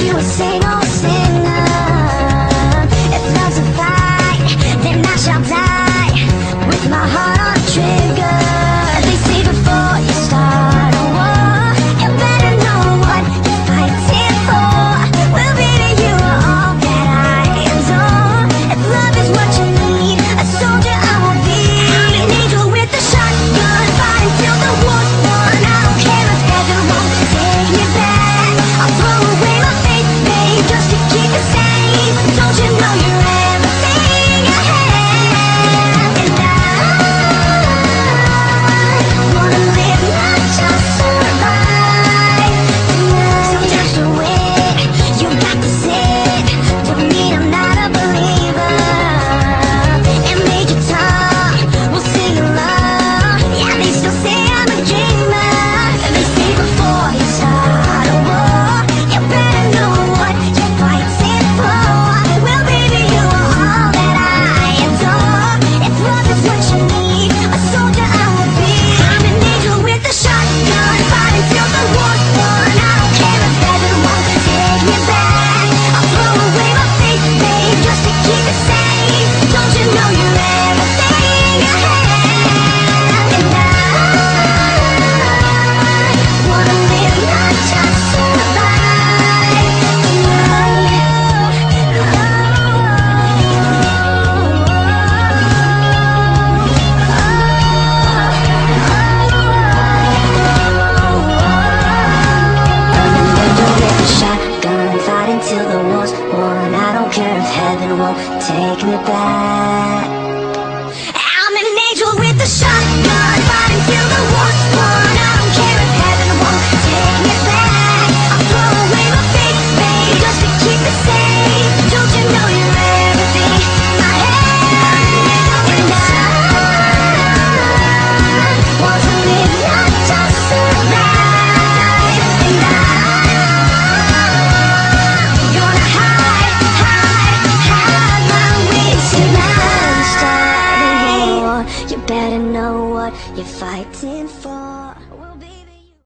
you a single sinner. If love's a fight, then I shall die with my heart on the trigger. They say before you start a war, you better know what you're fighting for. Well, baby, you are all that I adore. If love is what you need, a soldier I will be. I'm an angel with a shotgun, fighting till the war's won. I don't care if heaven won't take me back. I'll throw away my faith, babe, just to keep it safe. Don't you know you're everything I have? And I wanna live, not just survive tonight. Sometimes the way you got to sit don't mean I'm not a believer. And Major Tom will sing along. Yeah, they still say I'm a dreamer. They say before you start a war, you better know what you're fighting for. Well, baby, you are all that I adore. If love is what you need, a soldier I will be. I'm an angel with a shotgun, fighting till the war's won. I don't care if heaven won't take me back. I'll throw away my faith, babe, just to keep it safe. Don't you know you're everything I have? And I wanna live, not just survive shotgun, fighting till the war's won. I don't care if heaven won't take me back.